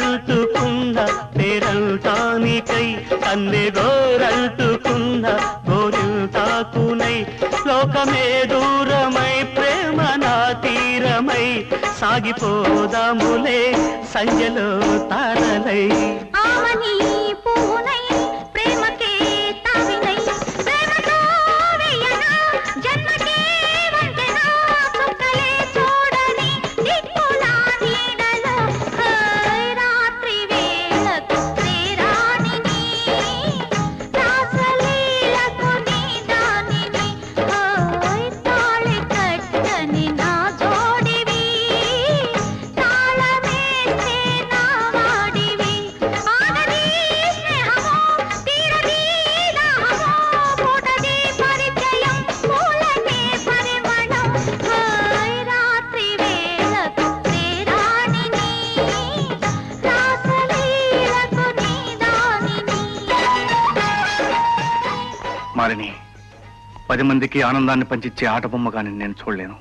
గోరంటుకున్న పేరంటానికై కన్నె గోరంటుకున్న గోరింటాకునై లోకమే దూరమై ప్రేమ నా తీరమై సాగిపోదాములే సంజలో తారలై ఆమని పూనై ప్రేమకే తావినై ప్రేమతో వెయ్యనా జన్మకే వంతెనా చుక్కలే చూడని దిక్కుల నీడలో రాత్రి వేళకు శ్రీరాణిని రాసలీలకు నీ దానిని తాళి కట్టని నా జోడివి తాళమేస్తే నా వాడివి ఆగది స్నేహమో తీరది దాహమో పూటది పరిచయం పూలకే పరిమళం రాత్రి వేళకు శ్రీరాణిని రాసలీలకు నీ దానిని మాలిని 10 మందికి ఆనందాన్ని పంచిచ్చే ఆట బొమ్మగాని నేను చూడలేను.